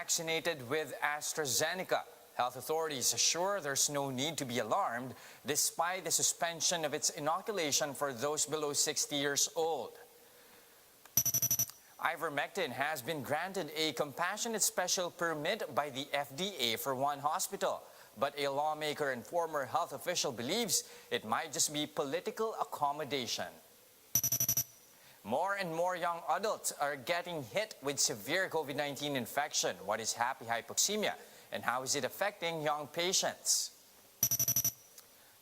vaccinated with AstraZeneca. Health authorities assure there's no need to be alarmed despite the suspension of its inoculation for those below 60 years old. Ivermectin has been granted a compassionate special permit by the FDA for one hospital. But a lawmaker and former health official believes it might just be political accommodation. More and more young adults are getting hit with severe COVID-19 infection. What is happy hypoxemia and how is it affecting young patients?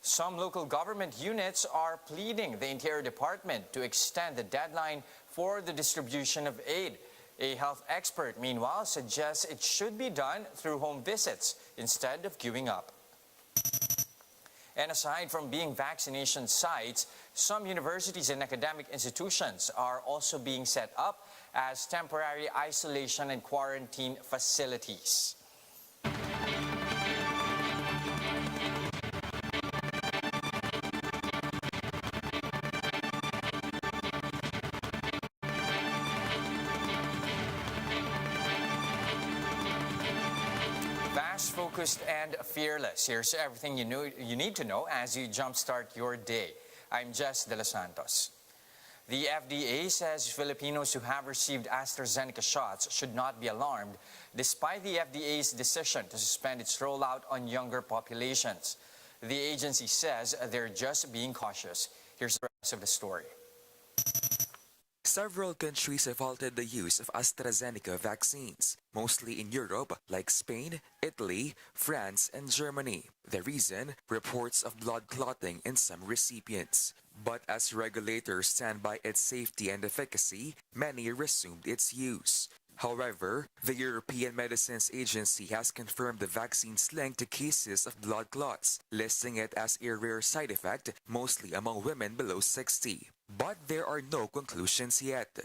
Some local government units are pleading the Interior Department to extend the deadline for the distribution of aid. A health expert, meanwhile, suggests it should be done through home visits instead of queuing up. And aside from being vaccination sites, some universities and academic institutions are also being set up as temporary isolation and quarantine facilities. Focused and fearless. Here's everything you need to know as you jumpstart your day. I'm Jess De Los Santos. The FDA says Filipinos who have received AstraZeneca shots should not be alarmed despite the FDA's decision to suspend its rollout on younger populations. The agency says they're just being cautious. Here's the rest of the story. Several countries have halted the use of AstraZeneca vaccines, mostly in Europe like Spain, Italy, France, and Germany. The reason? Reports of blood clotting in some recipients. But as regulators stand by its safety and efficacy, many resumed its use. However, the European Medicines Agency has confirmed the vaccine's link to cases of blood clots, listing it as a rare side effect, mostly among women below 60. But there are no conclusions yet.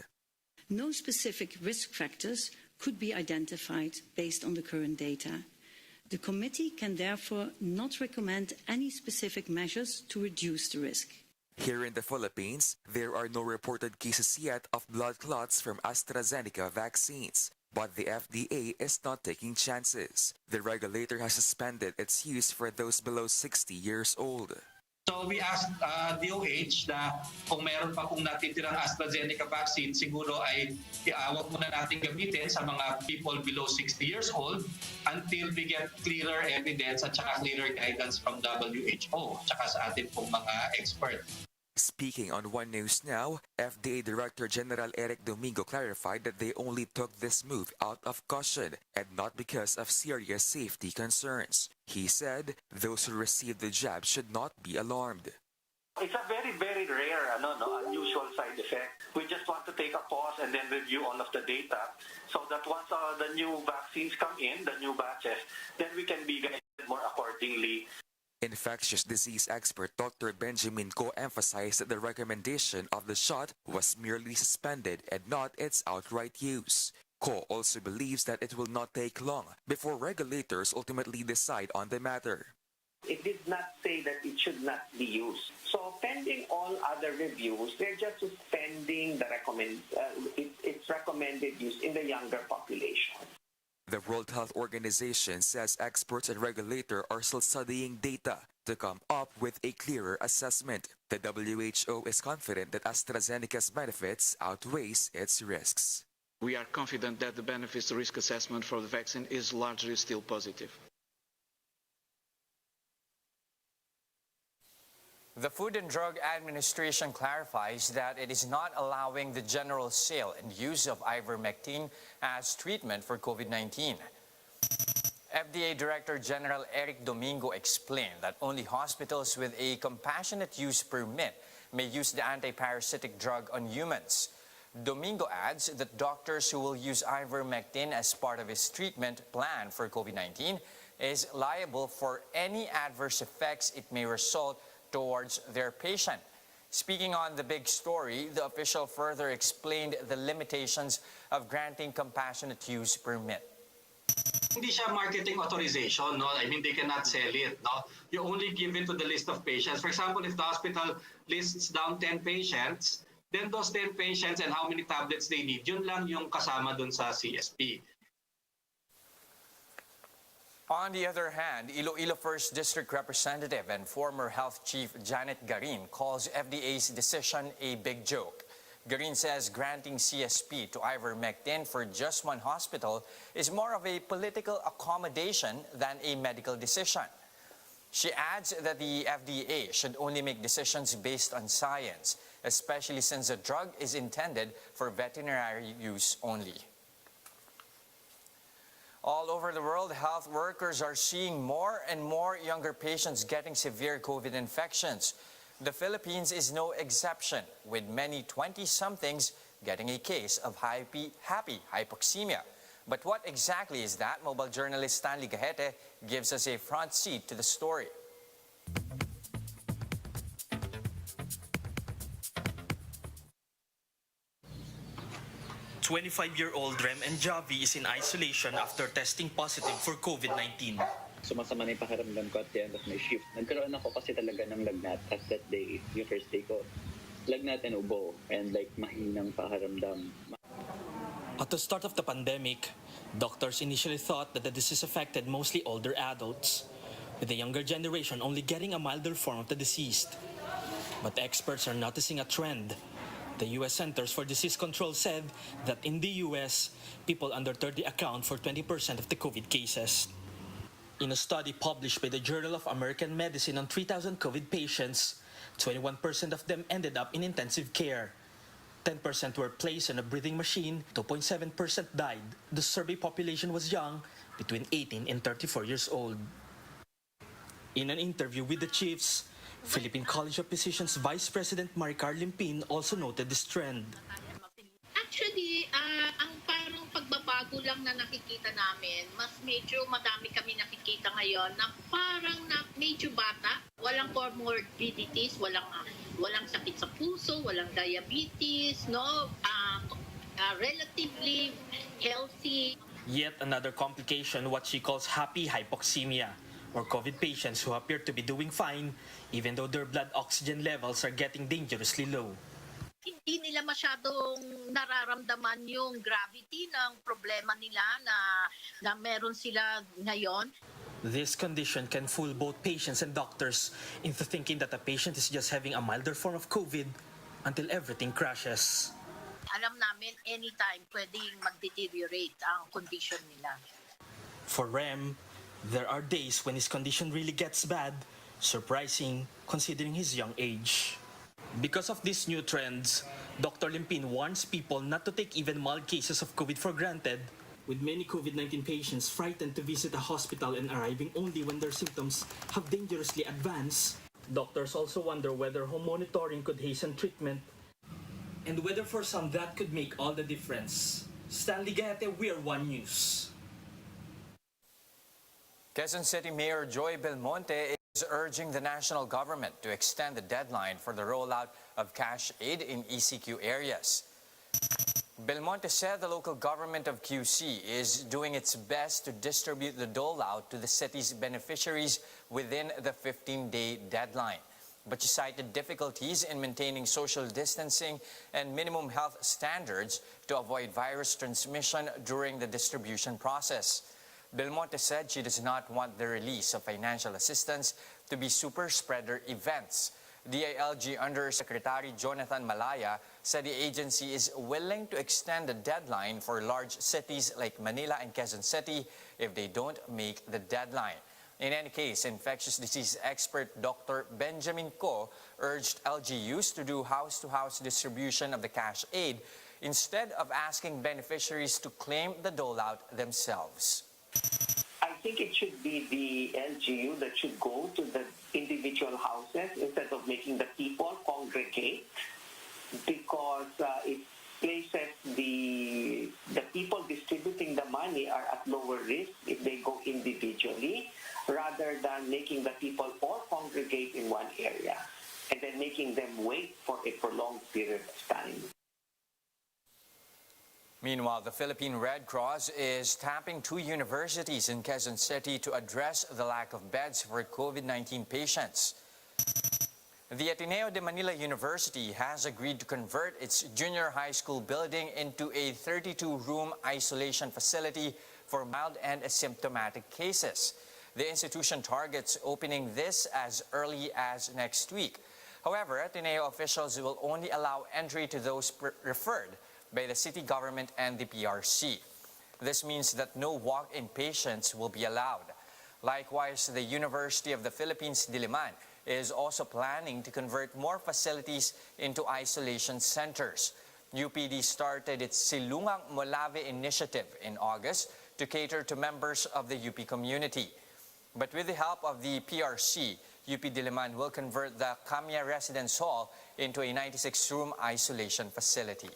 No specific risk factors could be identified based on the current data. The committee can therefore not recommend any specific measures to reduce the risk. Here in the Philippines, there are no reported cases yet of blood clots from AstraZeneca vaccines. But the FDA is not taking chances. The regulator has suspended its use for those below 60 years old. So we asked DOH na kung meron pa pong natitirang AstraZeneca vaccine, siguro ay wag muna natin gamitin sa mga people below 60 years old until we get clearer evidence at saka clearer guidance from WHO at saka sa atin pong mga expert. Speaking on One News Now, FDA Director General Eric Domingo clarified that they only took this move out of caution and not because of serious safety concerns. He said those who received the jab should not be alarmed. It's a very, very rare, unusual side effect. We just want to take a pause and then review all of the data so that once the new vaccines come in, the new batches, then we can be guided more accordingly. Infectious disease expert Dr. Benjamin Ko emphasized that the recommendation of the shot was merely suspended and not its outright use. Ko also believes that it will not take long before regulators ultimately decide on the matter. It did not say that it should not be used. So pending all other reviews, they're just suspending its recommended use in the younger population. The World Health Organization says experts and regulators are still studying data to come up with a clearer assessment. The WHO is confident that AstraZeneca's benefits outweighs its risks. We are confident that the benefits-to-risk assessment for the vaccine is largely still positive. The Food and Drug Administration clarifies that it is not allowing the general sale and use of Ivermectin as treatment for COVID-19. FDA Director General Eric Domingo explained that only hospitals with a compassionate use permit may use the antiparasitic drug on humans. Domingo adds that doctors who will use Ivermectin as part of his treatment plan for COVID-19 is liable for any adverse effects it may result towards their patient. Speaking on the big story, the official further explained the limitations of granting compassionate use permit. Hindi siya marketing authorization, no? I mean, they cannot sell it, no? You only give it to the list of patients. For example, if the hospital lists down 10 patients, then those 10 patients and how many tablets they need, yun lang yung kasama dun sa CSP. On the other hand, Iloilo 1st District Representative and former Health Chief Janet Garin calls FDA's decision a big joke. Garin says granting CSP to Ivermectin for just one hospital is more of a political accommodation than a medical decision. She adds that the FDA should only make decisions based on science, especially since the drug is intended for veterinary use only. All over the world, health workers are seeing more and more younger patients getting severe COVID infections. The Philippines is no exception, with many 20-somethings getting a case of happy hypoxemia. But what exactly is that? Mobile journalist Stanley Gahete gives us a front seat to the story. 25-year-old Rem and Javi is in isolation after testing positive for COVID-19. Sumasama na yung pakiramdam ko at the end of my shift. Nagkaroon ako kasi talaga ng lagnat at that day, yung first day ko. Lagnat and ubo and like mahinang pakiramdam. At the start of the pandemic, doctors initially thought that the disease affected mostly older adults, with the younger generation only getting a milder form of the disease. But experts are noticing a trend. The U.S. Centers for Disease Control said that in the U.S., people under 30 account for 20% of the COVID cases. In a study published by the Journal of American Medicine on 3,000 COVID patients, 21% of them ended up in intensive care. 10% were placed on a breathing machine, 2.7% died. The survey population was young, between 18 and 34 years old. In an interview with the chiefs, Philippine College of Physicians Vice President Maricar Limpin also noted this trend. Actually, ang parang pagbabago lang na nakikita namin, mas medyo madami kami nakikita ngayon na parang na medyo bata, walang comorbidities, walang sakit sa puso, walang diabetes, no? Relatively healthy. Yet another complication, what she calls happy hypoxemia, or COVID patients who appear to be doing fine even though their blood oxygen levels are getting dangerously low. Hindi nila masyadong nararamdaman yung gravity ng problema nila na meron sila ngayon. This condition can fool both patients and doctors into thinking that a patient is just having a milder form of COVID until everything crashes. Alam namin anytime pwedeng mag-deteriorate ang condition nila. For Rem, there are days when his condition really gets bad, surprising considering his young age. Because of these new trends, Dr. Limpin warns people not to take even mild cases of COVID for granted, with many COVID-19 patients frightened to visit a hospital and arriving only when their symptoms have dangerously advanced. Doctors also wonder whether home monitoring could hasten treatment and whether for some that could make all the difference. Stanley Gahete, We're One News. Quezon City Mayor Joy Belmonte is urging the national government to extend the deadline for the rollout of cash aid in ECQ areas. Belmonte said the local government of QC is doing its best to distribute the dole out to the city's beneficiaries within the 15-day deadline. But she cited difficulties in maintaining social distancing and minimum health standards to avoid virus transmission during the distribution process. Belmonte said she does not want the release of financial assistance to be super spreader events. DILG Undersecretary Jonathan Malaya said the agency is willing to extend the deadline for large cities like Manila and Quezon City if they don't make the deadline. In any case, infectious disease expert Dr. Benjamin Ko urged LGUs to do house-to-house distribution of the cash aid instead of asking beneficiaries to claim the dole-out themselves. I think it should be the LGU that should go to the individual houses instead of making the people congregate, because it places the people distributing the money are at lower risk if they go individually rather than making the people all congregate in one area and then making them wait for a prolonged period of time. Meanwhile, the Philippine Red Cross is tapping 2 universities in Quezon City to address the lack of beds for COVID-19 patients. The Ateneo de Manila University has agreed to convert its junior high school building into a 32-room isolation facility for mild and asymptomatic cases. The institution targets opening this as early as next week. However, Ateneo officials will only allow entry to those referred by the city government and the PRC. This means that no walk-in patients will be allowed. Likewise, the University of the Philippines, Diliman, is also planning to convert more facilities into isolation centers. UPD started its Silungang Molave initiative in August to cater to members of the UP community. But with the help of the PRC, UP Diliman will convert the Kamya Residence Hall into a 96-room isolation facility.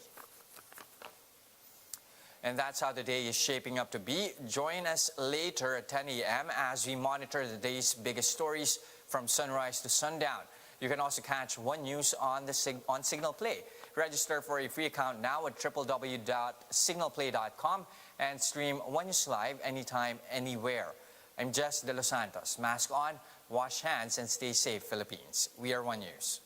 And that's how the day is shaping up to be. Join us later at 10 a.m. as we monitor the day's biggest stories from sunrise to sundown. You can also catch One News on Signal Play. Register for a free account now at www.signalplay.com and stream One News Live anytime, anywhere. I'm Jess De Los Santos. Mask on, wash hands, and stay safe, Philippines. We are One News.